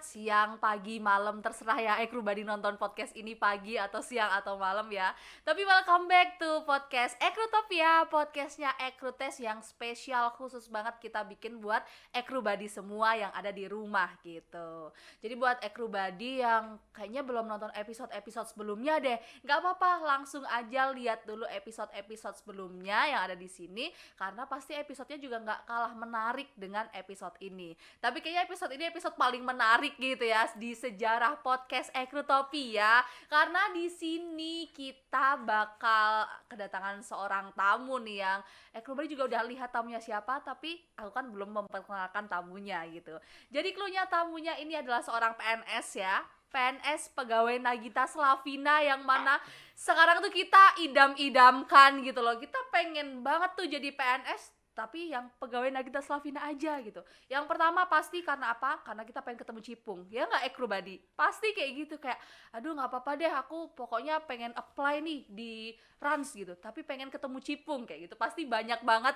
siang, pagi, malam, terserah ya Ekrubadi nonton podcast ini pagi atau siang atau malam ya. Tapi welcome back to podcast Ekrutopia, podcastnya Ekrutes yang spesial khusus banget kita bikin buat Ekrubadi semua yang ada di rumah gitu. Jadi buat Ekrubadi yang kayaknya belum nonton episode-episode sebelumnya deh, nggak apa-apa, langsung aja lihat dulu episode-episode sebelumnya yang ada di sini, karena pasti episodenya juga nggak kalah menarik dengan episode ini. Tapi kayaknya episode ini episode paling menarik gitu ya di sejarah podcast Ekrutopia, karena di sini kita bakal kedatangan seorang tamu nih yang Ekrubadi juga udah lihat tamunya siapa, tapi aku kan belum memperkenalkan tamunya gitu. Jadi cluenya tamunya ini adalah seorang PNS ya. PNS pegawai Nagita Slavina yang mana sekarang tuh kita idam-idamkan gitu loh. Kita pengen banget tuh jadi PNS tapi yang pegawai Nagita Slavina aja gitu. Yang pertama pasti karena apa? Karena kita pengen ketemu Cipung. Ya nggak Ekrubadi? Pasti kayak gitu, kayak aduh nggak apa-apa deh, aku pokoknya pengen apply nih di Rans gitu. Tapi pengen ketemu Cipung kayak gitu. Pasti banyak banget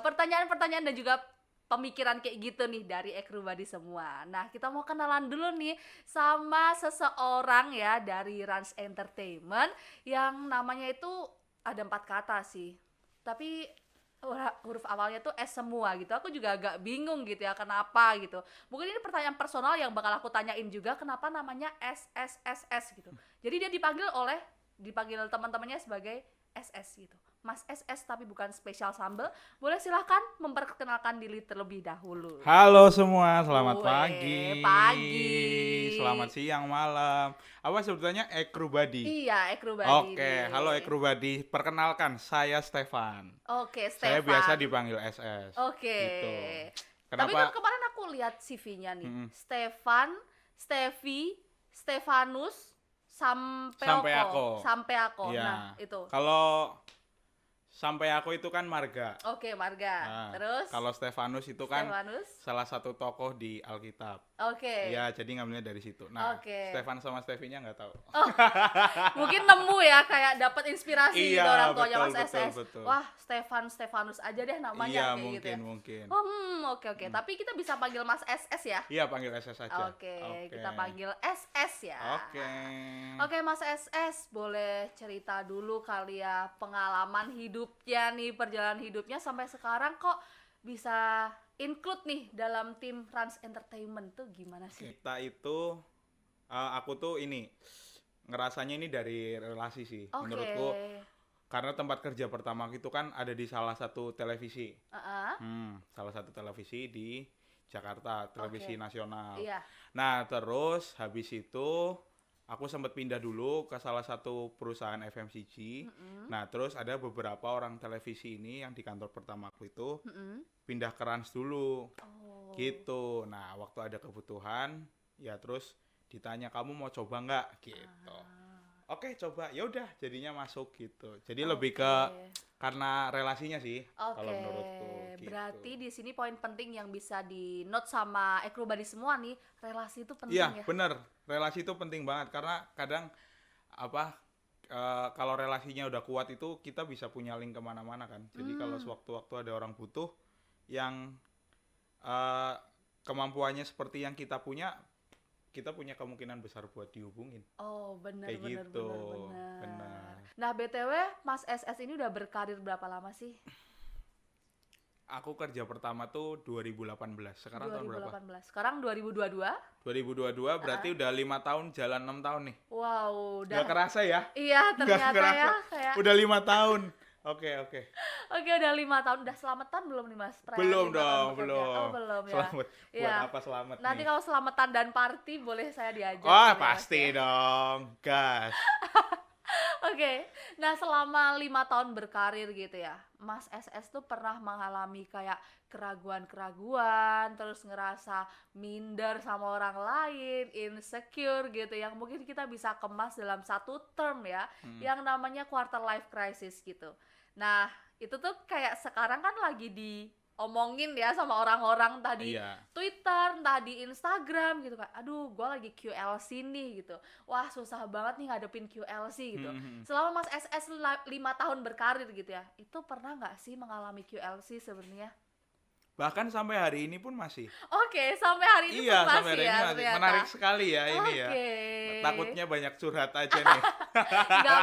pertanyaan-pertanyaan dan juga pemikiran kayak gitu nih dari Ekrubadi semua. Nah, kita mau kenalan dulu nih sama seseorang ya dari Rans Entertainment yang namanya itu ada 4 kata sih. Tapi huruf awalnya tuh S semua gitu. Aku juga agak bingung gitu ya kenapa gitu. Mungkin ini pertanyaan personal yang bakal aku tanyain juga, kenapa namanya SSSS gitu. Jadi dia dipanggil teman-temannya sebagai SS gitu. Mas SS tapi bukan spesial sambal. Boleh silahkan memperkenalkan diri terlebih dahulu. Halo semua, selamat Pagi. Selamat siang, malam. Apa sebetulnya Ekrubadi? Iya, Ekrubadi Oke, nih. halo Ekrubadi. Perkenalkan, saya Stefan. Oke, Saya Stefan. biasa dipanggil SS. Oke. Gitu. Tapi kan Kenapa? kemarin aku lihat CV-nya nih. Mm-mm. Stefan, Stevi, Stefanus, Sampeoko. Iya. Nah, itu. Kalau sampai aku itu kan marga. Oke, Marga. Nah, Terus kalau Stefanus itu kan Stefanus. salah satu tokoh di Alkitab. Oke. Iya, jadi ngambilnya dari situ. Nah, Oke. Stefan sama Stevinya nggak tahu. Mungkin nemu ya, kayak dapat inspirasi Iya, gitu orang tuanya betul, Mas SS. betul. Wah, Stefanus aja deh namanya Iya, kayak gitu ya. mungkin. Oke. Tapi kita bisa panggil Mas SS ya? Iya, panggil SS aja. Oke, kita panggil SS ya. Oke, Mas SS, boleh cerita dulu kali ya pengalaman hidupnya nih, perjalanan hidupnya sampai sekarang kok bisa include nih dalam tim Rans Entertainment tuh gimana sih? Kita itu aku tuh ini ngerasanya ini dari relasi sih Oke. menurutku, karena tempat kerja pertama itu kan ada di salah satu televisi. Salah satu televisi di Jakarta, televisi Oke. nasional. Iya. Nah, terus habis itu aku sempat pindah dulu ke salah satu perusahaan FMCG. Nah, terus ada beberapa orang televisi ini yang di kantor pertamaku itu pindah ke Rans dulu. Oh. Gitu. Nah, waktu ada kebutuhan, ya terus ditanya, kamu mau coba nggak? Gitu. Oke, coba. Ya udah, jadinya masuk gitu. Jadi lebih ke karena relasinya sih, kalau menurutku. Gitu. Berarti di sini poin penting yang bisa di note sama Ekrubadi semua nih, relasi itu penting Iya, ya. bener. Relasi itu penting banget karena kadang kalau relasinya udah kuat itu kita bisa punya link kemana-mana kan. Jadi kalau sewaktu-waktu ada orang butuh yang kemampuannya seperti yang kita punya kemungkinan besar buat dihubungin. Oh, benar. Kayak gitu. Benar. Nah, BTW Mas SS ini udah berkarir berapa lama sih? Aku kerja pertama tuh 2018. Sekarang tahun berapa? 2018. Sekarang 2022. 2022 berarti udah 5 tahun, jalan 6 tahun nih. Wow, udah. Gak kerasa ya? Iya, ternyata kerasa. ya kayak Udah 5 tahun. Oke. Oke, udah 5 tahun. Udah selamatan belum nih Mas? Belum 5 tahun dong, bekerja. belum. Oh, belum ya. Selamat. Buat Iya. apa selamat Nanti nih? kalau selamatan dan party boleh saya diajak. Oh, gitu ya, Mas, pasti ya. dong. Gas. Oke, nah selama 5 tahun berkarir gitu ya, Mas SS tuh pernah mengalami kayak keraguan-keraguan, terus ngerasa minder sama orang lain, insecure gitu, yang mungkin kita bisa kemas dalam satu term ya, yang namanya quarter life crisis gitu. Nah, itu tuh kayak sekarang kan lagi diomongin ya sama orang-orang, entah di Iya. Twitter, entah di Instagram gitu kan. Aduh, gue lagi QLC nih gitu. Wah, susah banget nih ngadepin QLC gitu. Selama Mas SS 5 tahun berkarir gitu ya, itu pernah nggak sih mengalami QLC sebenarnya? Bahkan sampai hari ini pun masih. Oke, sampai hari ini pun Iya, sampai masih hari ya ini masih. ternyata. Menarik sekali ya ini ya. Oke. Takutnya banyak curhat aja nih. Nggak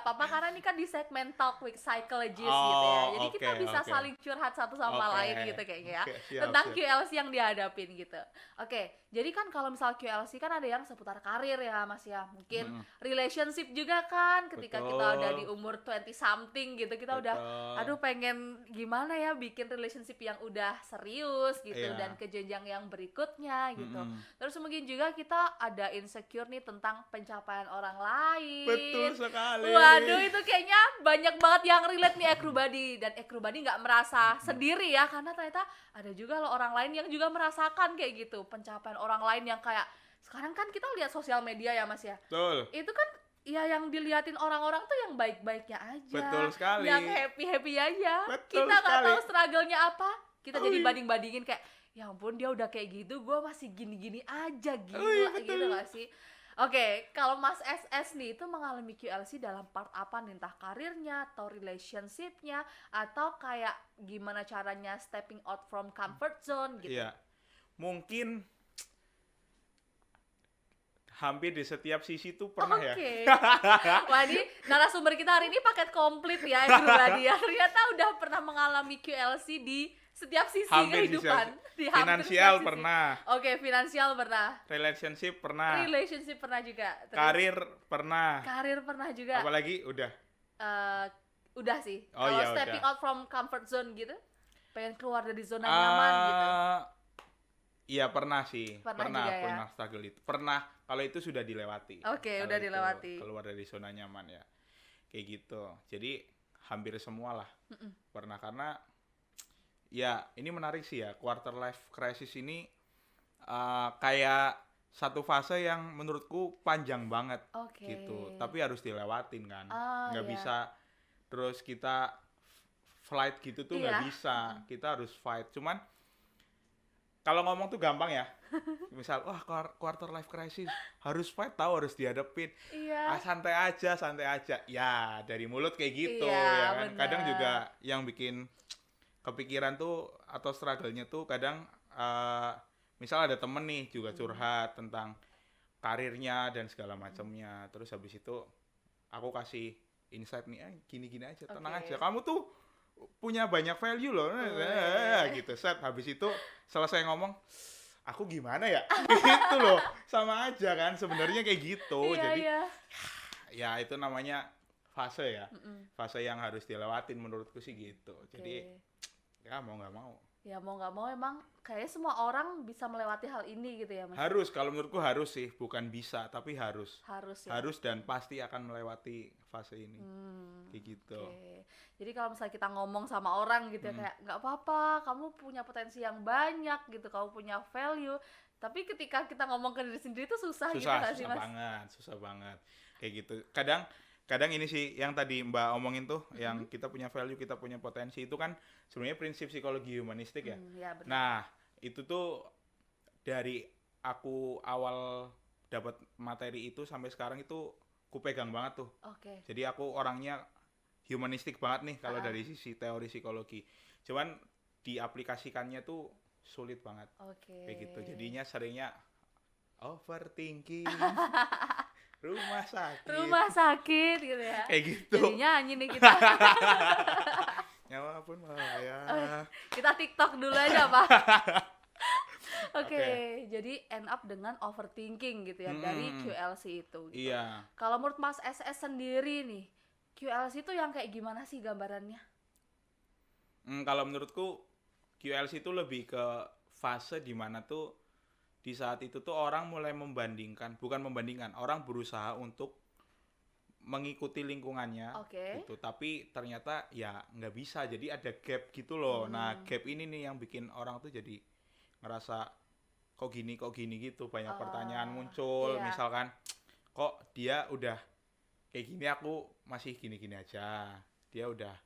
apa-apa karena ini kan di segmen Talk with Psychologist gitu ya. Jadi kita bisa saling curhat satu sama lain gitu kayaknya ya. Tentang QLC yang dihadapin gitu. Oke, jadi kan kalau misal QLC kan ada yang seputar karir ya Mas ya. Mungkin relationship juga kan ketika kita udah di umur 20 something gitu, kita udah aduh pengen gimana ya bikin relationship yang udah serius gitu dan ke jenjang yang berikutnya gitu. Terus mungkin juga kita ada insecure nih tentang pencapaian orang lain. Betul sekali. Waduh, itu kayaknya banyak banget yang relate nih Ekrubadi, dan Ekrubadi nggak merasa sendiri ya, karena ternyata ada juga loh orang lain yang juga merasakan kayak gitu, pencapaian orang lain yang kayak sekarang kan kita lihat sosial media ya Mas ya. Betul. Itu kan ya yang diliatin orang-orang tuh yang baik-baiknya aja. Betul sekali. Yang happy-happy aja. Betul Kita nggak sekali. tahu struggle-nya apa. Kita jadi banding-bandingin kayak ya ampun dia udah kayak gitu, gue masih gini-gini aja, gila gitu gak sih? Oke, kalau Mas SS nih itu mengalami QLC dalam part apa nih? Entah karirnya atau relationship-nya atau kayak gimana caranya stepping out from comfort zone gitu. Iya. Mungkin hampir di setiap sisi tuh pernah ya. Wah, ini narasumber kita hari ini paket komplit ya Ekrubadi ya. Ternyata udah pernah mengalami QLC di setiap sisi Hampir kehidupan. Di hampir finansial setiap sisi. pernah. Oke, finansial pernah. Relationship pernah. Relationship pernah juga. Terus, Karir pernah. karir pernah juga. Apalagi udah. Udah sih. Oh, Kalau iya, stepping udah. out from comfort zone gitu, pengen keluar dari zona nyaman gitu. Iya pernah sih. Pernah juga ya? Pernah struggle itu. Pernah kalau itu sudah dilewati. Oke, Kalau udah itu dilewati. Keluar dari zona nyaman ya. Kayak gitu. Jadi hampir semua lah. Pernah, karena ya ini menarik sih ya, quarter life crisis ini kayak satu fase yang menurutku panjang banget. Oke. Gitu. Tapi harus dilewatin kan. Nggak iya. bisa terus kita flight gitu tuh nggak bisa. Kita harus fight. Cuman kalau ngomong tuh gampang ya. Misal, wah quarter life crisis harus fight, tahu harus dihadapin. Iya. Santai aja. Ya, dari mulut kayak gitu Iya, ya kan. bener. Kadang juga yang bikin kepikiran tuh atau struggle-nya tuh kadang misal ada temen nih juga curhat tentang karirnya dan segala macamnya. Terus habis itu aku kasih insight nih, gini-gini aja, tenang aja. Kamu tuh punya banyak value loh, gitu. Set habis itu selesai ngomong, aku gimana ya? Gitu loh, sama aja kan sebenarnya kayak gitu. Jadi ya itu namanya fase ya, fase yang harus dilewatin menurutku sih gitu. Jadi ya mau nggak mau. Ya mau nggak mau emang kayaknya semua orang bisa melewati hal ini gitu ya Mas. Harus, kalau menurutku harus sih, bukan bisa tapi harus. Harus ya. Harus dan pasti akan melewati fase ini. Kayak gitu. Oke. Jadi kalau misalnya kita ngomong sama orang gitu ya kayak nggak apa-apa, kamu punya potensi yang banyak gitu, kamu punya value. Tapi ketika kita ngomong ke diri sendiri itu susah gitu nggak sih Mas? Susah banget. Kayak gitu. Kadang ini sih yang tadi Mbak omongin tuh, yang kita punya value, kita punya potensi, itu kan sebenarnya prinsip psikologi humanistik ya. Ya benar. Nah, itu tuh dari aku awal dapat materi itu sampai sekarang itu ku pegang banget tuh. Oke. Jadi aku orangnya humanistik banget nih kalau dari sisi teori psikologi. Cuman diaplikasikannya tuh sulit banget. Oke. Kayak gitu. Jadinya seringnya overthinking. Rumah sakit gitu ya. kayak gitu. Jadi nyanyi nih kita. Nyawa pun bahaya. Kita TikTok dulu aja Pak. Oke, jadi end up dengan overthinking gitu ya dari QLC itu. Gitu. Iya. Kalau menurut Mas SS sendiri nih, QLC itu yang kayak gimana sih gambarannya? Kalau menurutku QLC itu lebih ke fase di mana tuh di saat itu tuh orang mulai bukan membandingkan, orang berusaha untuk mengikuti lingkungannya, gitu. Tapi ternyata ya nggak bisa, jadi ada gap gitu loh. Nah gap ini nih yang bikin orang tuh jadi ngerasa kok gini gitu, banyak pertanyaan muncul. Misalkan kok dia udah kayak gini, aku masih gini aja. Dia udah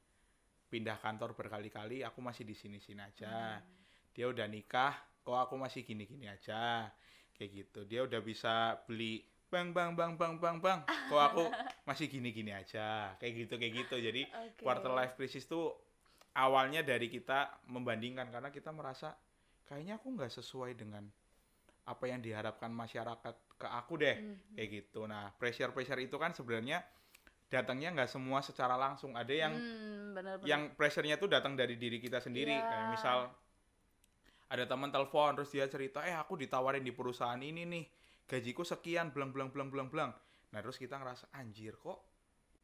pindah kantor berkali-kali, aku masih di sini aja. Dia udah nikah, kok aku masih gini aja, kayak gitu. Dia udah bisa beli bang, kok aku masih gini aja, kayak gitu. Jadi quarter life crisis tuh awalnya dari kita membandingkan karena kita merasa kayaknya aku nggak sesuai dengan apa yang diharapkan masyarakat ke aku deh, kayak gitu. Nah, pressure itu kan sebenarnya datangnya nggak semua secara langsung. Ada yang Benar-benar. yang pressure-nya tuh datang dari diri kita sendiri. Iya. Kayak misal ada teman telepon terus dia cerita, aku ditawarin di perusahaan ini nih, gajiku sekian, blang. Nah, terus kita ngerasa anjir kok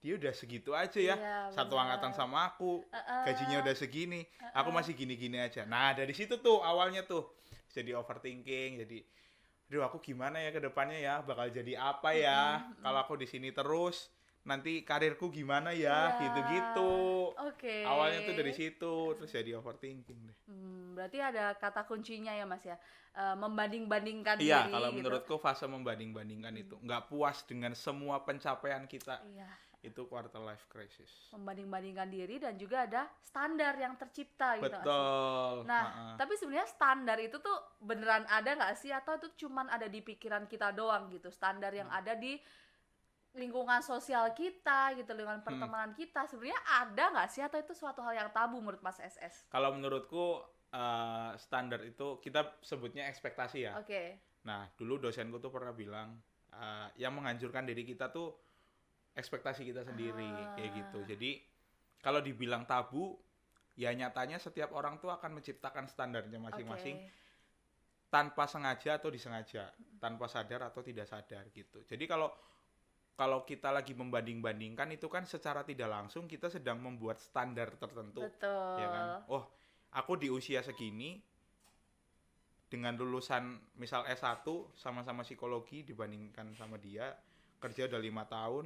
dia udah segitu aja ya, Iya, satu benar. angkatan sama aku, gajinya udah segini, aku masih gini-gini aja. Nah, dari situ tuh awalnya tuh jadi overthinking, jadi aduh aku gimana ya ke depannya ya, bakal jadi apa ya kalau aku di sini terus, nanti karirku gimana ya, Iya. gitu-gitu. Oke. Awalnya tuh dari situ, terus jadi overthinking deh. Berarti ada kata kuncinya ya Mas ya, membanding-bandingkan Iya, diri kalau gitu. menurutku fase membanding-bandingkan itu nggak puas dengan semua pencapaian kita, Iya. itu quarter life crisis. Membanding-bandingkan diri dan juga ada standar yang tercipta gitu nggak sih? Betul. Nah, tapi sebenarnya standar itu tuh beneran ada nggak sih atau itu cuman ada di pikiran kita doang gitu? Standar yang ada di lingkungan sosial kita gitu, lingkungan pertemanan kita sebenarnya ada nggak sih atau itu suatu hal yang tabu menurut Mas SS? Kalau menurutku standar itu kita sebutnya ekspektasi ya. Oke. Nah, dulu dosenku tuh pernah bilang yang menghancurkan diri kita tuh ekspektasi kita sendiri, kayak gitu. Jadi kalau dibilang tabu, ya nyatanya setiap orang tuh akan menciptakan standarnya masing-masing tanpa sengaja atau disengaja, tanpa sadar atau tidak sadar gitu. Jadi kalau kita lagi membanding-bandingkan itu kan secara tidak langsung kita sedang membuat standar tertentu. Betul. Ya kan? Oh, aku di usia segini dengan lulusan misal S1 sama-sama psikologi dibandingkan sama dia kerja udah 5 tahun,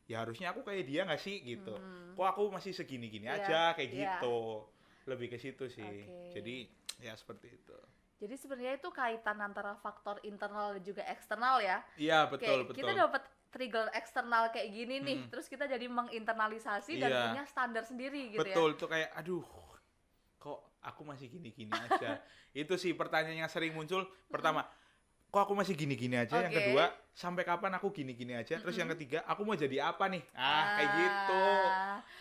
ya harusnya aku kayak dia nggak sih gitu. Kok aku masih segini-gini aja kayak gitu. Lebih ke situ sih. Jadi ya seperti itu. Jadi sebenarnya itu kaitan antara faktor internal dan juga eksternal ya. Iya, betul. Kita dapat trigger eksternal kayak gini nih, terus kita jadi menginternalisasi dan punya standar sendiri gitu. Betul, itu kayak aduh, kok aku masih gini-gini aja. Itu sih pertanyaan yang sering muncul. Pertama, kok aku masih gini-gini aja. Yang kedua, sampai kapan aku gini-gini aja. Terus yang ketiga, aku mau jadi apa nih? Kayak gitu.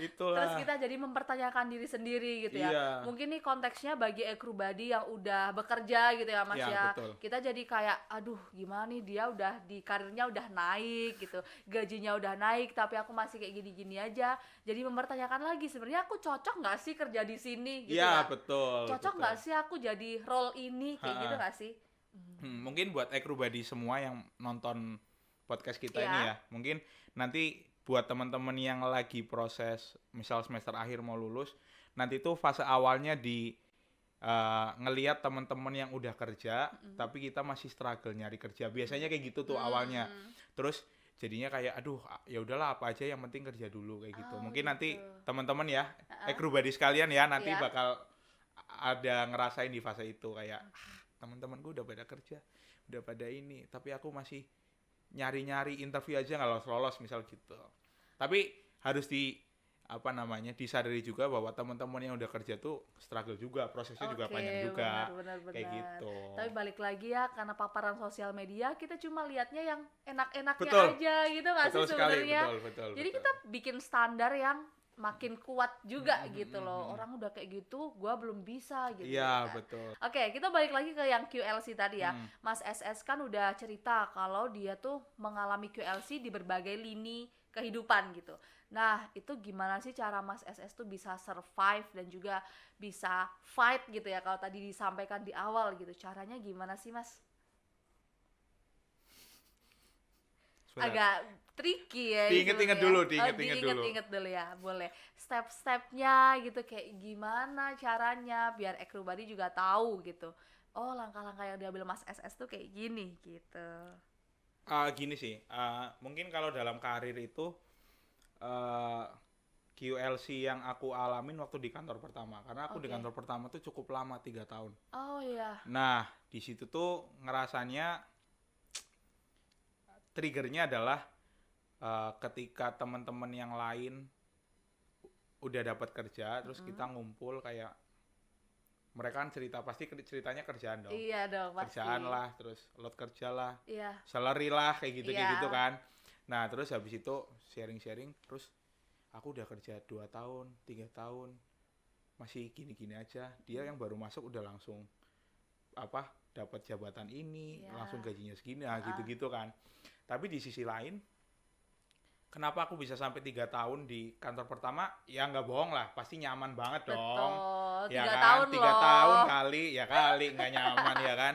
Itulah. Terus kita jadi mempertanyakan diri sendiri gitu ya. Iya. Mungkin nih konteksnya bagi Ekrubadi yang udah bekerja gitu ya Mas ya. Betul. Kita jadi kayak aduh gimana nih dia udah di karirnya udah naik gitu. Gajinya udah naik tapi aku masih kayak gini-gini aja. Jadi mempertanyakan lagi sebenarnya aku cocok nggak sih kerja di sini gitu. Iya, betul. Cocok nggak sih aku jadi role ini kayak gitu nggak sih? Mungkin buat Ekrubadi semua yang nonton podcast kita ini ya, mungkin nanti buat teman-teman yang lagi proses misal semester akhir mau lulus, nanti tuh fase awalnya di ngelihat teman-teman yang udah kerja tapi kita masih struggle nyari kerja, biasanya kayak gitu tuh awalnya. Terus jadinya kayak aduh ya udahlah apa aja yang penting kerja dulu kayak gitu. Mungkin nanti teman-teman ya Ekrubadi sekalian ya nanti bakal ada ngerasain di fase itu kayak teman-temanku udah pada kerja, udah pada ini, tapi aku masih nyari-nyari interview aja nggak lolos misal gitu. Tapi harus disadari juga bahwa teman-teman yang udah kerja tuh struggle juga, prosesnya juga panjang juga, benar. kayak gitu. Tapi balik lagi ya, karena paparan sosial media kita cuma lihatnya yang enak-enaknya Betul. aja gitu nggak sih sebenarnya. Jadi kita bikin standar yang makin kuat juga gitu loh. Orang udah kayak gitu, gua belum bisa gitu. Iya, betul. Oke, kita balik lagi ke yang QLC tadi ya. Mas SS kan udah cerita kalau dia tuh mengalami QLC di berbagai lini kehidupan gitu. Nah, itu gimana sih cara Mas SS tuh bisa survive dan juga bisa fight gitu ya kalau tadi disampaikan di awal gitu. Caranya gimana sih, Mas? Agak tricky ya. Diinget-inget dulu ya, boleh. Step-stepnya gitu kayak gimana caranya biar Ekrubadi juga tahu gitu. Oh, langkah-langkah yang diambil Mas SS tuh kayak gini gitu. Gini sih, mungkin kalau dalam karir itu QLC yang aku alamin waktu di kantor pertama, karena aku di kantor pertama tuh cukup lama 3 tahun. Oh iya. Nah, di situ tuh ngerasanya triggernya adalah ketika teman-teman yang lain udah dapat kerja, terus kita ngumpul kayak mereka kan ceritanya kerjaan dong. Iya dong, pasti. Kerjaan lah, terus load kerja lah, Iya. salary lah, kayak gitu kan. Nah, terus habis itu sharing-sharing, terus aku udah kerja 2 tahun, 3 tahun, masih gini-gini aja. Dia yang baru masuk udah langsung dapat jabatan ini, langsung gajinya segini, gitu-gitu kan. Tapi di sisi lain, kenapa aku bisa sampai 3 tahun di kantor pertama? Ya nggak bohong lah, pasti nyaman banget dong. Betul, Ya 3 kan, tahun 3 loh. tahun kali nggak nyaman ya kan.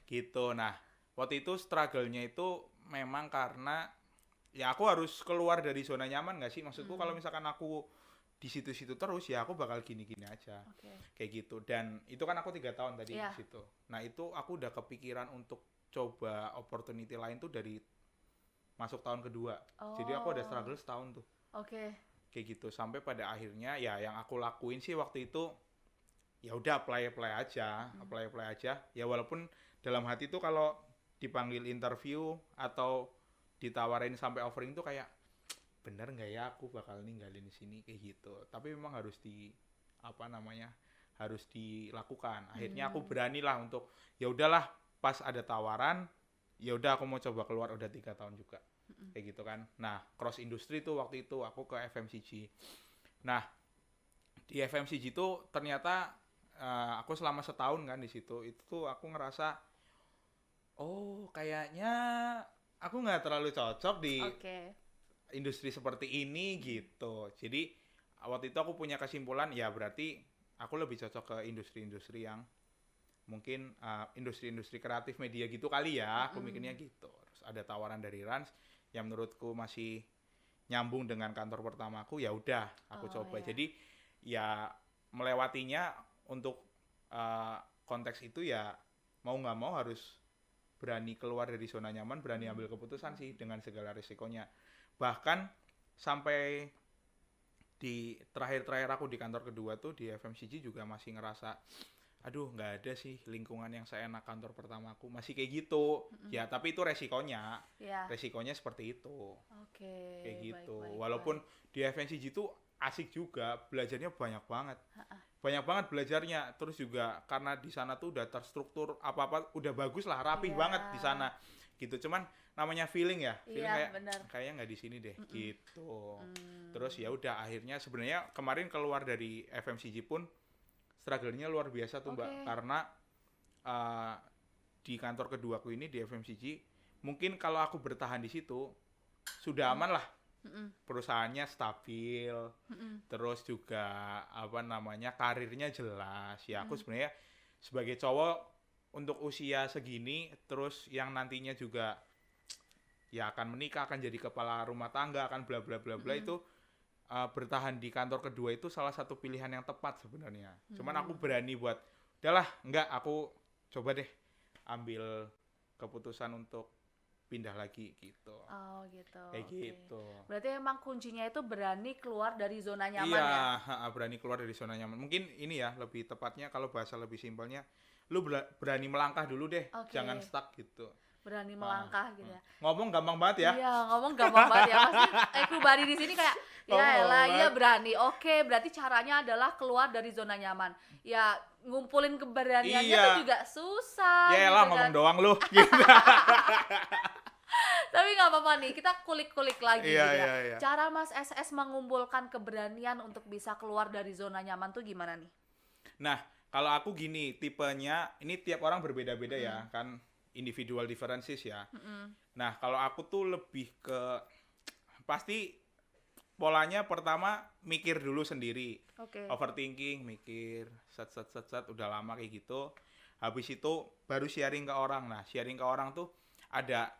Gitu. Nah, waktu itu struggle-nya itu memang karena ya aku harus keluar dari zona nyaman nggak sih? Maksudku kalau misalkan aku di situ-situ terus ya aku bakal gini-gini aja. Kayak gitu. Dan itu kan aku 3 tahun tadi di situ. Nah, itu aku udah kepikiran untuk coba opportunity lain tuh dari masuk tahun kedua. Jadi aku ada struggle setahun tuh. Kayak gitu. Sampai pada akhirnya ya yang aku lakuin sih waktu itu ya udah apply aja. Ya walaupun dalam hati tuh kalau dipanggil interview atau ditawarin sampai offering tuh kayak bener nggak ya aku bakal ninggalin di sini kayak gitu. Tapi memang harus harus dilakukan. Akhirnya aku beranilah untuk ya udahlah, pas ada tawaran ya udah aku mau coba keluar, udah 3 tahun juga. Kayak gitu kan. Nah, cross industry tuh waktu itu aku ke FMCG. Nah, di FMCG tuh ternyata aku selama setahun kan di situ, itu tuh aku ngerasa kayaknya aku nggak terlalu cocok di industri seperti ini gitu. Jadi waktu itu aku punya kesimpulan ya berarti aku lebih cocok ke industri-industri yang mungkin industri-industri kreatif media gitu kali ya. Aku mikirnya gitu. Terus ada tawaran dari Rans yang menurutku masih nyambung dengan kantor pertamaku, ya udah aku coba. Jadi ya melewatinya untuk konteks itu ya mau nggak mau harus berani keluar dari zona nyaman, berani ambil keputusan sih dengan segala risikonya. Bahkan sampai di terakhir aku di kantor kedua tuh di FMCG juga masih ngerasa aduh nggak ada sih lingkungan yang seenak kantor pertamaku, masih kayak gitu. Ya tapi itu resikonya seperti itu. Kayak gitu. Walaupun di FMCG tuh asik juga, belajarnya banyak banget belajarnya. Terus juga karena di sana tuh udah terstruktur, apa-apa udah bagus lah, rapih banget di sana gitu. Cuman namanya feeling kayaknya nggak di sini deh gitu. Terus ya udah akhirnya sebenarnya kemarin keluar dari FMCG pun struggle-nya luar biasa tuh Mbak, karena di kantor keduaku ini di FMCG mungkin kalau aku bertahan di situ sudah aman lah. Perusahaannya stabil, terus juga karirnya jelas. Ya aku sebenarnya sebagai cowok untuk usia segini, terus yang nantinya juga ya akan menikah, akan jadi kepala rumah tangga, akan bla bla bla bla, itu bertahan di kantor kedua itu salah satu pilihan yang tepat sebenarnya. Cuman aku berani buat udahlah, aku coba deh ambil keputusan untuk pindah lagi gitu. Kayak gitu. Berarti emang kuncinya itu berani keluar dari zona nyaman ya? Iya, berani keluar dari zona nyaman. Mungkin ini ya lebih tepatnya kalau bahasa lebih simpelnya, lu berani melangkah dulu deh, jangan stuck gitu. Berani melangkah gitu ya. Ngomong gampang banget ya. Iya, ngomong gampang banget ya. Pasti everybody di sini kayak ya elah, iya berani. Oke, berarti caranya adalah keluar dari zona nyaman. Ya ngumpulin keberaniannya tuh juga susah. Ya elah, gitu ngomong kan. doang lu. Gitu. Tapi nggak apa-apa nih, kita kulik-kulik lagi gitu ya. Iya. Cara Mas SS mengumpulkan keberanian untuk bisa keluar dari zona nyaman tuh gimana nih? Nah, kalau aku gini, tipenya ini tiap orang berbeda-beda ya, kan individual differences ya. Nah, kalau aku tuh lebih ke pasti polanya pertama mikir dulu sendiri. Overthinking, mikir, set udah lama kayak gitu. Habis itu baru sharing ke orang. Nah, sharing ke orang tuh ada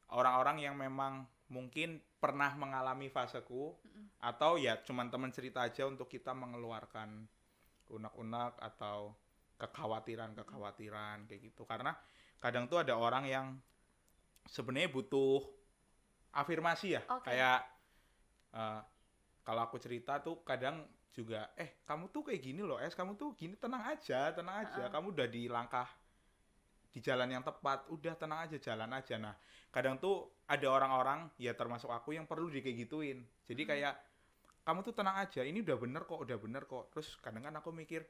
orang-orang yang memang mungkin pernah mengalami faseku, atau ya cuman teman cerita aja untuk kita mengeluarkan unek-unek atau kekhawatiran kayak gitu. Karena kadang tuh ada orang yang sebenarnya butuh afirmasi ya. Kayak kalau aku cerita tuh kadang juga kamu tuh kayak gini loh, kamu tuh gini, tenang aja. Kamu udah di langkah di jalan yang tepat, udah tenang aja, jalan aja. Nah, kadang tuh ada orang-orang ya termasuk aku yang perlu kayak gituin. Jadi kayak kamu tuh tenang aja, ini udah bener kok. Terus kadang kan aku mikir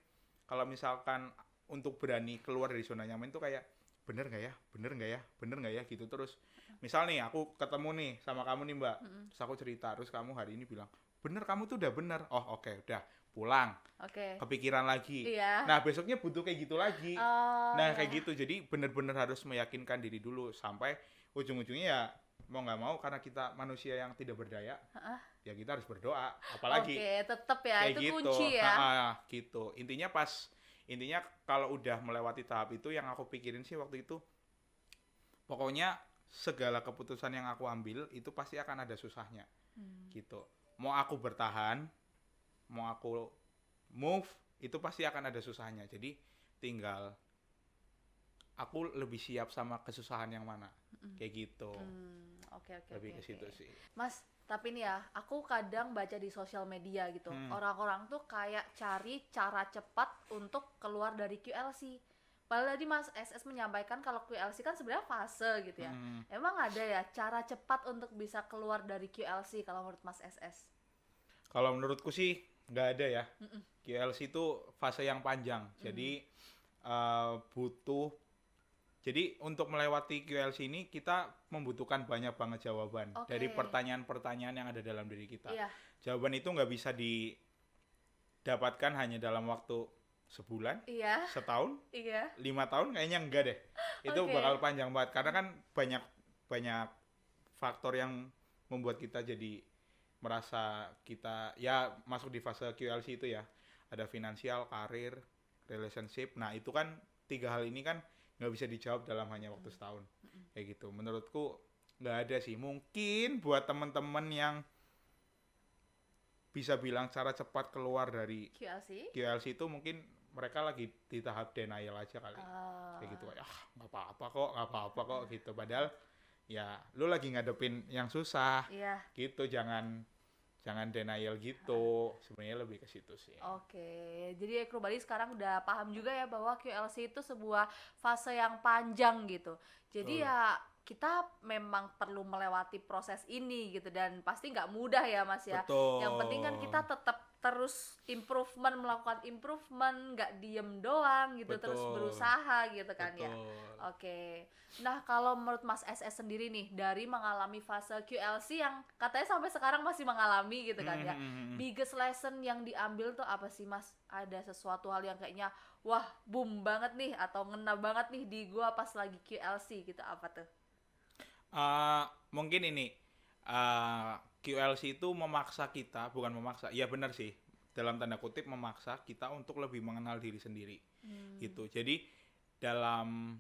kalau misalkan untuk berani keluar dari zona nyaman tuh kayak bener nggak ya gitu. Terus misal nih aku ketemu nih sama kamu nih Mbak, terus aku cerita, terus kamu hari ini bilang bener kamu tuh udah bener. Oh oke, udah pulang. Oke. Kepikiran lagi. Iya. Nah besoknya butuh kayak gitu lagi. Oh, Nah ya. kayak gitu, jadi bener-bener harus meyakinkan diri dulu sampai ujung-ujungnya ya mau nggak mau karena kita manusia yang tidak berdaya, Heeh. ya kita harus berdoa. Apalagi Oke, tetep ya, kayak itu gitu, kunci ya. gitu. Intinya kalau udah melewati tahap itu yang aku pikirin sih waktu itu, pokoknya segala keputusan yang aku ambil itu pasti akan ada susahnya, gitu. Mau aku bertahan, mau aku move, itu pasti akan ada susahnya. Jadi tinggal aku lebih siap sama kesusahan yang mana, kayak gitu. Oke, oke, Lebih oke, ke situ oke. sih. Mas, tapi nih ya, aku kadang baca di sosial media gitu, orang-orang tuh kayak cari cara cepat untuk keluar dari QLC. Padahal tadi Mas SS menyampaikan kalau QLC kan sebenarnya fase gitu ya. Emang ada ya cara cepat untuk bisa keluar dari QLC kalau menurut Mas SS? Kalau menurutku sih nggak ada ya. QLC itu fase yang panjang. Jadi butuh. Jadi untuk melewati QLC ini kita membutuhkan banyak banget jawaban dari pertanyaan-pertanyaan yang ada dalam diri kita. Iya. Jawaban itu nggak bisa didapatkan hanya dalam waktu sebulan, Iya. setahun, Iya. 5 tahun kayaknya enggak deh. Itu Oke. bakal panjang banget karena kan banyak faktor yang membuat kita jadi merasa kita ya masuk di fase QLC itu ya. Ada finansial, karir, relationship. Nah, itu kan 3 hal ini kan nggak bisa dijawab dalam hanya waktu setahun. Kayak gitu. Menurutku nggak ada sih. Mungkin buat teman-teman yang bisa bilang cara cepat keluar dari QLC itu mungkin mereka lagi di tahap denial aja kali. Kayak gitu. Nggak apa-apa kok gitu. Padahal ya lu lagi ngadepin yang susah. Iya. Gitu, jangan denial gitu. Sebenarnya lebih ke situ sih. Oke, jadi Ekro Bali sekarang udah paham juga ya bahwa QLC itu sebuah fase yang panjang gitu. Jadi ya kita memang perlu melewati proses ini gitu dan pasti nggak mudah ya Mas ya. Betul. Yang penting kan kita tetap terus melakukan improvement, nggak diem doang gitu, terus berusaha gitu kan ya. Oke. Nah, kalau menurut Mas SS sendiri nih, dari mengalami fase QLC yang katanya sampai sekarang masih mengalami gitu kan ya, biggest lesson yang diambil tuh apa sih Mas? Ada sesuatu hal yang kayaknya, wah boom banget nih, atau ngena banget nih di gua pas lagi QLC gitu, apa tuh? Mungkin ini, QLC itu memaksa kita, bukan memaksa, ya benar sih, dalam tanda kutip memaksa kita untuk lebih mengenal diri sendiri, gitu. Jadi dalam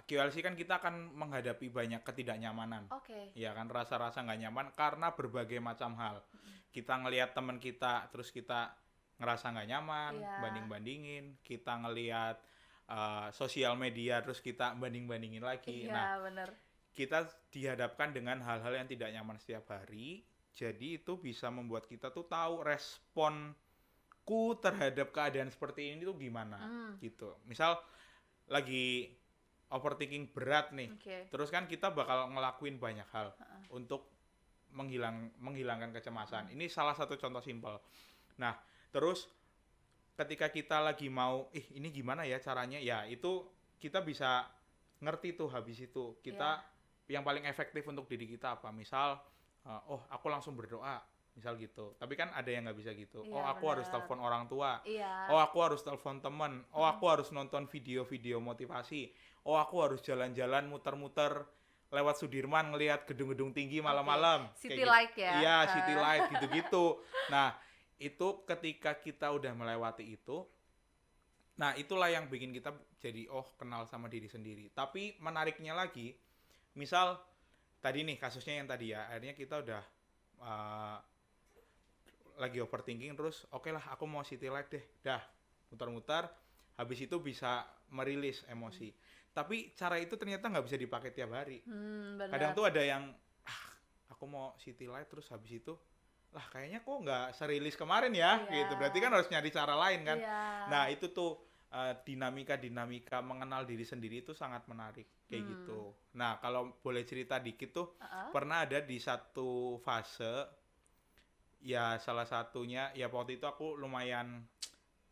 QLC kan kita akan menghadapi banyak ketidaknyamanan, ya kan, rasa-rasa nggak nyaman karena berbagai macam hal. Kita ngelihat teman kita, terus kita ngerasa nggak nyaman, banding-bandingin. Kita ngelihat sosial media, terus kita banding-bandingin lagi. Nah, bener. kita dihadapkan dengan hal-hal yang tidak nyaman setiap hari. Jadi itu bisa membuat kita tuh tahu responku terhadap keadaan seperti ini tuh gimana, gitu. Misal lagi overthinking berat nih, terus kan kita bakal ngelakuin banyak hal untuk menghilangkan kecemasan. Ini salah satu contoh simpel. Nah, terus ketika kita lagi mau, ini gimana ya caranya? Ya itu kita bisa ngerti tuh habis itu. Kita yang paling efektif untuk diri kita apa? Misal, aku langsung berdoa. Misal gitu. Tapi kan ada yang nggak bisa gitu. Aku harus telepon orang tua. Aku harus telepon teman. Aku harus nonton video-video motivasi. Aku harus jalan-jalan muter-muter lewat Sudirman ngelihat gedung-gedung tinggi malam-malam. City light ya. Iya, city light gitu-gitu. Nah, itu ketika kita udah melewati itu, nah itulah yang bikin kita jadi kenal sama diri sendiri. Tapi menariknya lagi, misal tadi nih kasusnya yang tadi ya, akhirnya kita udah lagi overthinking terus, oke lah aku mau city light deh, dah muter-muter, habis itu bisa merilis emosi. Tapi cara itu ternyata nggak bisa dipakai tiap hari. Kadang tuh ada yang aku mau city light terus habis itu lah kayaknya kok nggak serilis kemarin ya, gitu. Berarti kan harus nyari cara lain kan. Nah itu tuh dinamika mengenal diri sendiri itu sangat menarik kayak gitu. Nah kalau boleh cerita dikit tuh, pernah ada di satu fase. Ya salah satunya ya waktu itu aku lumayan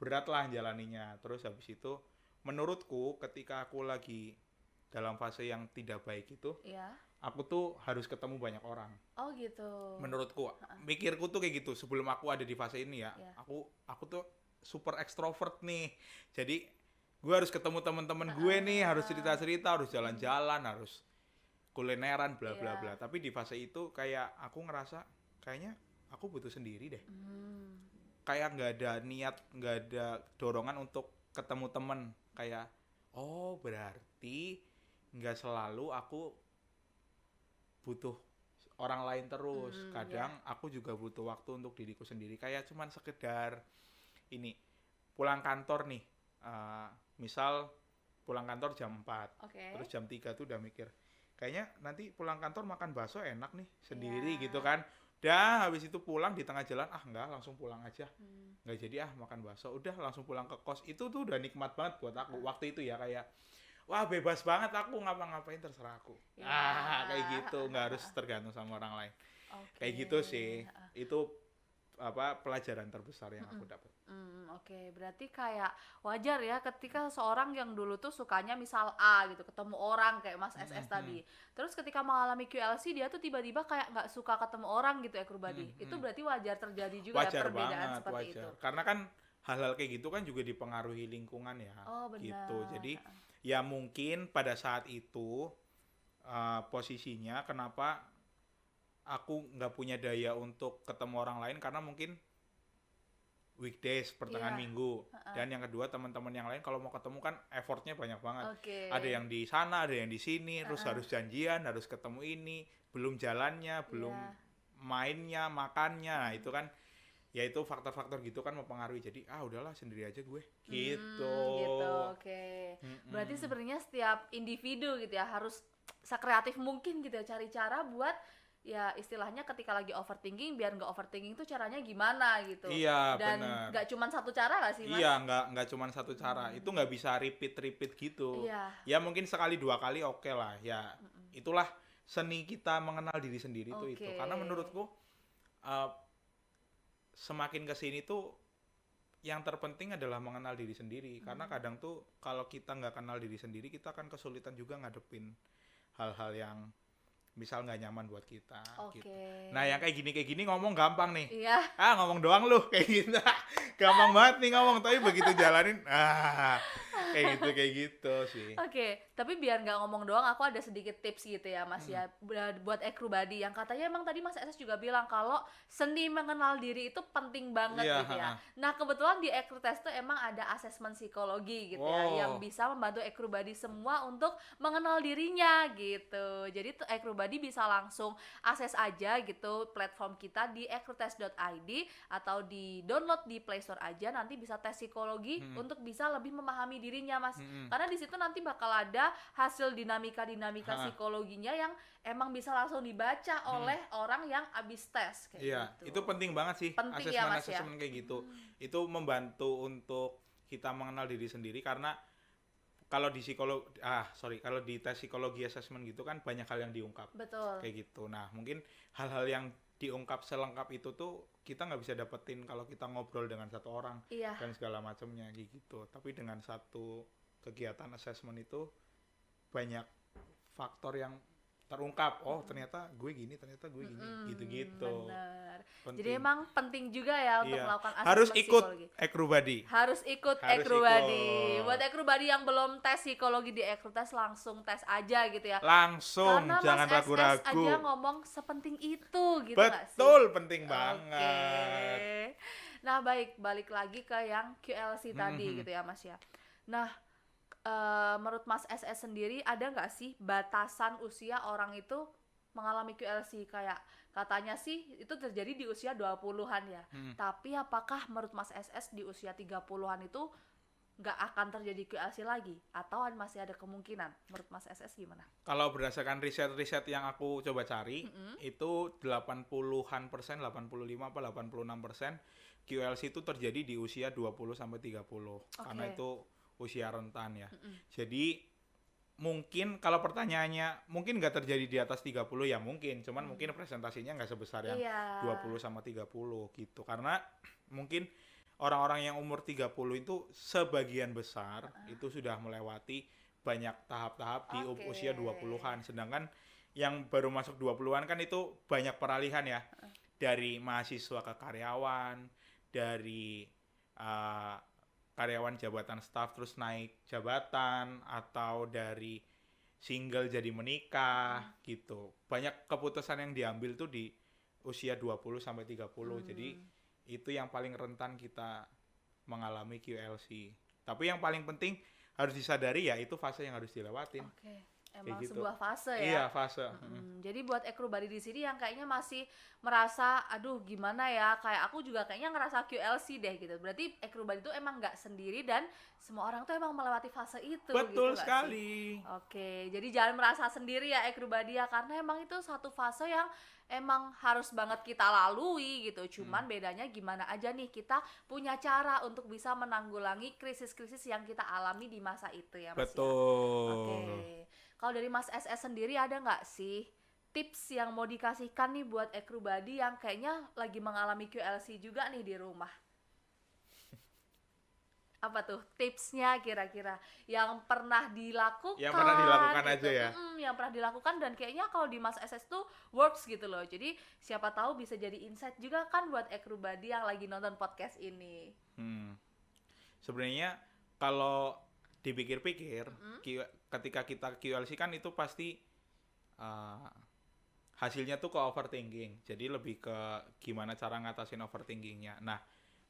berat lah jalaninya. Terus habis itu menurutku ketika aku lagi dalam fase yang tidak baik itu, Iya. aku tuh harus ketemu banyak orang. Oh gitu. Menurutku, mikirku tuh kayak gitu sebelum aku ada di fase ini ya. Iya. Aku tuh super ekstrovert nih. Jadi gue harus ketemu teman-teman gue nih, harus cerita-cerita, harus jalan-jalan, harus kulineran, bla bla Iya. bla. Tapi di fase itu kayak aku ngerasa kayaknya aku butuh sendiri deh. Kayak nggak ada niat, nggak ada dorongan untuk ketemu temen. Kayak oh berarti nggak selalu aku butuh orang lain terus. Kadang aku juga butuh waktu untuk diriku sendiri. Kayak cuman sekedar ini pulang kantor nih. Misal pulang kantor jam 4. Oke. Terus jam 3 tuh udah mikir. Kayaknya nanti pulang kantor makan bakso enak nih sendiri Iya. gitu kan. Dah habis itu pulang di tengah jalan enggak langsung pulang aja. Nggak jadi makan bakso. Udah langsung pulang ke kos. Itu tuh udah nikmat banget buat aku. Waktu itu ya kayak wah bebas banget aku ngapa-ngapain terserah aku. Ya. Kayak gitu, nggak harus tergantung sama orang lain. Oke. Kayak gitu sih. Itu pelajaran terbesar yang aku dapat. Oke, berarti kayak wajar ya ketika seorang yang dulu tuh sukanya misal A gitu, ketemu orang kayak Mas SS tadi. Terus ketika mengalami QLC dia tuh tiba-tiba kayak nggak suka ketemu orang gitu ya Krubadi. Itu berarti wajar terjadi juga ya Wajar perbedaan banget, seperti wajar. itu. Karena kan hal-hal kayak gitu kan juga dipengaruhi lingkungan ya. Oh, benar. Gitu. Jadi ya mungkin pada saat itu posisinya kenapa aku nggak punya daya untuk ketemu orang lain karena mungkin weekdays pertengahan Iya. minggu dan yang kedua teman-teman yang lain kalau mau ketemu kan effortnya banyak banget. Oke. Ada yang di sana, ada yang di sini, terus harus janjian, harus ketemu ini, belum jalannya, belum mainnya, makannya. Nah, itu kan ya itu faktor-faktor gitu kan mempengaruhi. Jadi udahlah sendiri aja gue. Gitu. Gitu, oke. Berarti sebenarnya setiap individu gitu ya harus sekreatif mungkin gitu ya cari cara buat ya istilahnya ketika lagi overthinking biar nggak overthinking itu caranya gimana gitu. Iya, Dan benar. nggak cuma satu cara nggak sih Mas? Iya, nggak cuma satu cara. Itu nggak bisa repeat gitu. Iya. Ya mungkin sekali dua kali oke lah. Ya itulah seni kita mengenal diri sendiri tuh itu. Oke. Karena menurutku semakin kesini tuh yang terpenting adalah mengenal diri sendiri. Karena kadang tuh kalau kita nggak kenal diri sendiri kita akan kesulitan juga ngadepin hal-hal yang misal nggak nyaman buat kita Oke. gitu. Nah yang kayak gini ngomong gampang nih. Iya. Ngomong doang lu kayak gitu. Gampang banget nih ngomong, tapi begitu jalanin kayak gitu sih. Oke, tapi biar nggak ngomong doang, aku ada sedikit tips gitu ya Mas ya buat Ekrubadi yang katanya emang tadi Mas SS juga bilang kalau seni mengenal diri itu penting banget Iya, gitu ya. Nah kebetulan di Ekrutest tuh emang ada asesmen psikologi gitu ya yang bisa membantu Ekrubadi semua untuk mengenal dirinya gitu. Jadi tuh Ekrubadi bisa langsung akses aja gitu platform kita di ekrutest.id atau di download di Play Store aja, nanti bisa tes psikologi untuk bisa lebih memahami dirinya Mas. Karena di situ nanti bakal ada hasil dinamika psikologinya yang emang bisa langsung dibaca oleh orang yang abis tes kayak Iya, gitu. itu penting banget sih. Penting ya, Mas, ya? Asesmen kayak gitu. Itu membantu untuk kita mengenal diri sendiri karena kalau di kalau di tes psikologi assessment gitu kan banyak hal yang diungkap. Betul. Kayak gitu. Nah, mungkin hal-hal yang diungkap selengkap itu tuh kita nggak bisa dapetin kalau kita ngobrol dengan satu orang Iya. dan segala macamnya gitu. Tapi dengan satu kegiatan assessment itu banyak faktor yang terungkap. Oh, ternyata gue gini, ternyata gue gini, gitu-gitu. Benar. Penting. Jadi emang penting juga ya untuk melakukan asesmen harus ikut psikologi. Ekrubadi. Harus ikut Harus Ekrubadi. ikut. Buat Ekrubadi yang belum tes psikologi di Ekrutest langsung tes aja gitu ya. Langsung, Karena jangan Mas SS ragu-ragu. aja ngomong sepenting itu gitu nggak sih? Betul, penting Oke. banget. Nah balik lagi ke yang QLC tadi gitu ya Mas ya. Nah menurut Mas SS sendiri ada nggak sih batasan usia orang itu mengalami QLC? Kayak katanya sih itu terjadi di usia 20-an ya. Tapi apakah menurut Mas SS di usia 30-an itu nggak akan terjadi QLC lagi? Atau masih ada kemungkinan? Menurut Mas SS gimana? Kalau berdasarkan riset-riset yang aku coba cari, itu 80-an persen, 85 apa 86% QLC itu terjadi di usia 20 sampai 30. Karena itu usia rentan ya. Jadi mungkin kalau pertanyaannya mungkin nggak terjadi di atas 30 ya mungkin, cuman mungkin presentasinya nggak sebesar yang 20 sama 30 gitu. Karena mungkin orang-orang yang umur 30 itu sebagian besar itu sudah melewati banyak tahap-tahap di Oke. usia 20-an. Sedangkan yang baru masuk 20-an kan itu banyak peralihan ya. Dari mahasiswa ke karyawan, dari uh, karyawan jabatan staf terus naik jabatan, atau dari single jadi menikah gitu. Banyak keputusan yang diambil tuh di usia 20 sampai 30. Jadi itu yang paling rentan kita mengalami QLC. Tapi yang paling penting harus disadari ya itu fase yang harus dilewatin. Oke. Emang Kayak gitu. sebuah fase ya. Iya, fase. Jadi buat Ekrubadi di sini yang kayaknya masih merasa, aduh gimana ya, kayak aku juga kayaknya ngerasa QLC deh gitu. Berarti Ekrubadi itu emang nggak sendiri dan semua orang tuh emang melewati fase itu. Betul gitu nggak sekali. sih? Oke, jadi jangan merasa sendiri ya Ekrubadi ya, karena emang itu satu fase yang emang harus banget kita lalui gitu. Cuman bedanya gimana aja nih kita punya cara untuk bisa menanggulangi krisis-krisis yang kita alami di masa itu ya Mas. Betul. Oke. Kalau dari Mas SS sendiri ada nggak sih tips yang mau dikasihkan nih buat Ekrubadi yang kayaknya lagi mengalami QLC juga nih di rumah? Apa tuh tipsnya kira-kira yang pernah dilakukan? Yang pernah dilakukan gitu. aja ya? Yang pernah dilakukan dan kayaknya kalau di Mas SS tuh works gitu loh. Jadi siapa tahu bisa jadi insight juga kan buat Ekrubadi yang lagi nonton podcast ini. Sebenarnya kalau dipikir-pikir, ketika kita QLC kan itu pasti hasilnya tuh ke overthinking. Jadi lebih ke gimana cara ngatasin overthinkingnya. Nah,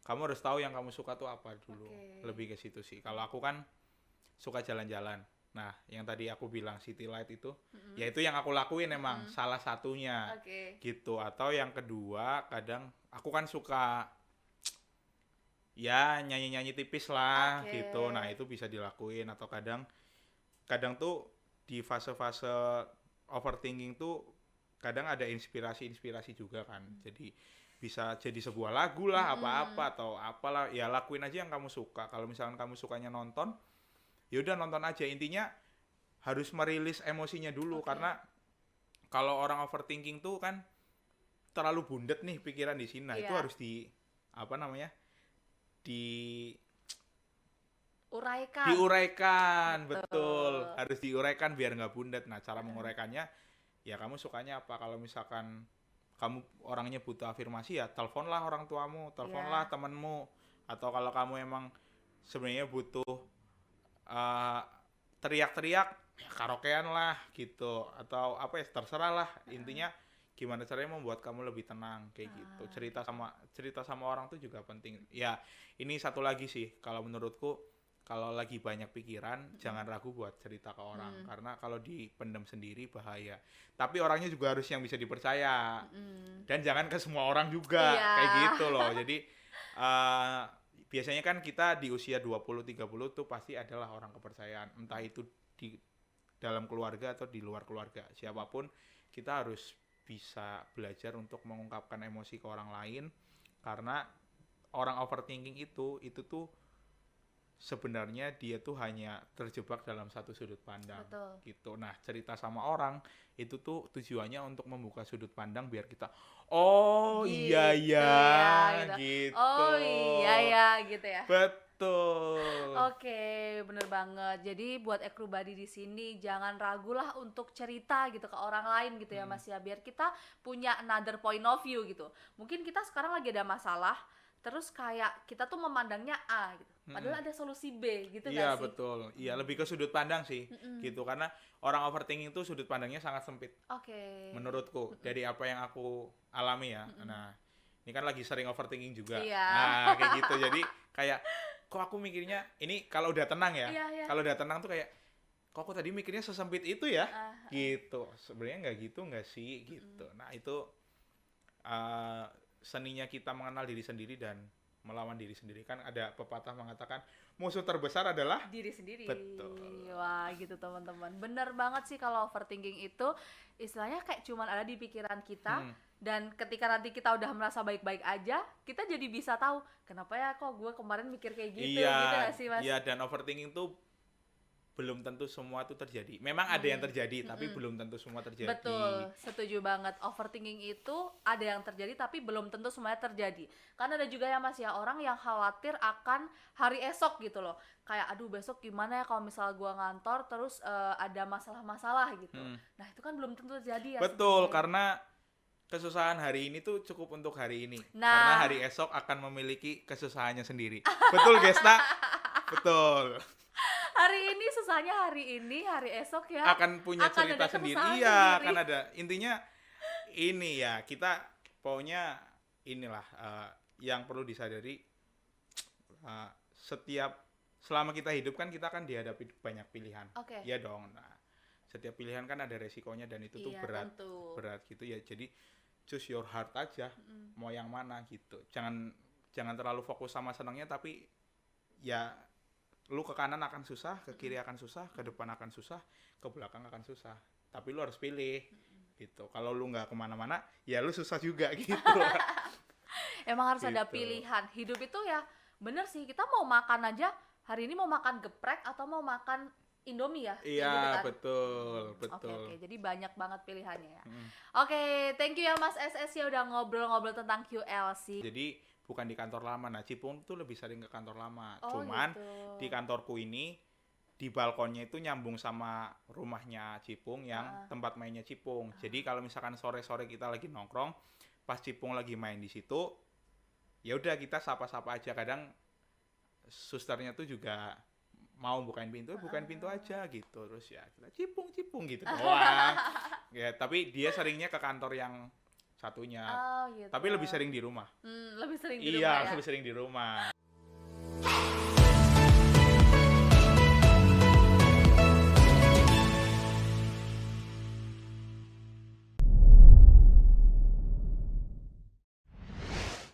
kamu harus tahu yang kamu suka tuh apa dulu. Lebih ke situ sih. Kalau aku kan suka jalan-jalan. Nah, yang tadi aku bilang City Light itu, ya itu yang aku lakuin emang salah satunya. Gitu. Atau yang kedua, kadang aku kan suka ya nyanyi-nyanyi tipis lah gitu. Nah, itu bisa dilakuin. Atau kadang tuh di fase-fase overthinking tuh kadang ada inspirasi juga kan. Jadi bisa jadi sebuah lagu lah, apa-apa atau apalah, ya lakuin aja yang kamu suka. Kalau misalkan kamu sukanya nonton, ya udah nonton aja. Intinya harus merilis emosinya dulu, karena kalau orang overthinking tuh kan terlalu bundet nih pikiran di sini. Nah, itu harus diuraikan, betul. Harus diuraikan biar nggak bundet. Nah, cara menguraikannya ya kamu sukanya apa. Kalau misalkan kamu orangnya butuh afirmasi, ya teleponlah orang tuamu, teleponlah temenmu. Atau kalau kamu emang sebenarnya butuh teriak-teriak, ya karaokean lah gitu. Atau apa ya, terserah lah. Intinya gimana caranya membuat kamu lebih tenang kayak gitu. Cerita sama orang tuh juga penting. Ya, ini satu lagi sih kalau menurutku, kalau lagi banyak pikiran jangan ragu buat cerita ke orang, karena kalau dipendam sendiri bahaya. Tapi orangnya juga harus yang bisa dipercaya. Dan jangan ke semua orang juga kayak gitu loh. Jadi biasanya kan kita di usia 20-30 tuh pasti adalah orang kepercayaan, entah itu di dalam keluarga atau di luar keluarga. Siapapun kita harus bisa belajar untuk mengungkapkan emosi ke orang lain, karena orang overthinking itu tuh sebenarnya dia tuh hanya terjebak dalam satu sudut pandang. Gitu. Nah, cerita sama orang itu tuh tujuannya untuk membuka sudut pandang biar kita gitu. Gitu ya. Betul. Oke, bener banget. Jadi buat Ekrubadi di sini jangan ragulah untuk cerita gitu ke orang lain gitu ya Mas ya, biar kita punya another point of view gitu. Mungkin kita sekarang lagi ada masalah, terus kayak kita tuh memandangnya A gitu, padahal ada solusi B gitu. Iya, betul. Iya, lebih ke sudut pandang sih gitu, karena orang overthinking itu sudut pandangnya sangat sempit. Menurutku dari apa yang aku alami ya. Nah, ini kan lagi sering overthinking juga. Nah, kayak gitu. Jadi kayak kok aku mikirnya ini, kalau udah tenang ya, kalau udah tenang tuh kayak kok aku tadi mikirnya sesempit itu ya, gitu. Sebenarnya nggak sih gitu. Nah, itu seninya kita mengenal diri sendiri dan melawan diri sendiri. Kan ada pepatah mengatakan musuh terbesar adalah diri sendiri. Betul. Wah, gitu teman-teman. Bener banget sih, kalau overthinking itu istilahnya kayak cuman ada di pikiran kita. Dan ketika nanti kita udah merasa baik-baik aja, kita jadi bisa tahu kenapa ya kok gue kemarin mikir kayak gitu. Gitu gak sih Mas? Iya, dan overthinking tuh belum tentu semua itu terjadi. Memang ada yang terjadi, tapi belum tentu semua terjadi. Betul, setuju banget. Overthinking itu ada yang terjadi tapi belum tentu semuanya terjadi. Karena ada juga ya Mas ya, orang yang khawatir akan hari esok gitu loh. Kayak aduh besok gimana ya kalau misal gua ngantor terus ada masalah-masalah gitu. Nah, itu kan belum tentu terjadi ya. Betul, sebenarnya. karena kesusahan hari ini tuh cukup untuk hari ini. Nah. Karena hari esok akan memiliki kesusahannya sendiri. Betul, Gesta? Betul. Hari ini susahnya hari ini, hari esok ya Akan punya akan cerita ada sendiri. kesusahan Iya, sendiri. akan ada. Intinya ini ya, kita pokoknya inilah yang perlu disadari, selama kita hidup kan kita akan dihadapi banyak pilihan. Oke. Iya dong. Nah, setiap pilihan kan ada resikonya dan itu tuh Iya, berat. tentu. Berat gitu ya. Jadi choose your heart aja. Mau yang mana gitu. Jangan terlalu fokus sama senangnya, tapi ya lu ke kanan akan susah, ke kiri akan susah, ke depan akan susah, ke belakang akan susah. Tapi lu harus pilih gitu. Kalau lu nggak kemana-mana, ya lu susah juga gitu. Emang harus ada Gitu. pilihan. Hidup itu ya bener sih, kita mau makan aja hari ini mau makan geprek atau mau makan Indomie ya. Kayak Iya, gitu kan. betul. Oke. Jadi banyak banget pilihannya ya. Oke, thank you ya Mas SS ya udah ngobrol-ngobrol tentang QLC. Jadi bukan di kantor lama. Nah, Cipung tuh lebih sering ke kantor lama. Oh, Cuman gitu. di kantorku ini di balkonnya itu nyambung sama rumahnya Cipung yang tempat mainnya Cipung. Jadi kalau misalkan sore-sore kita lagi nongkrong, pas Cipung lagi main di situ, ya udah kita sapa-sapa aja. Kadang susternya tuh juga mau bukain pintu aja gitu. Terus ya kita Cipung gitu doang. Ya, tapi dia seringnya ke kantor yang satunya. Oh, gitu. Tapi lebih sering di rumah. Lebih sering di Iya, rumah ya. lebih sering di rumah.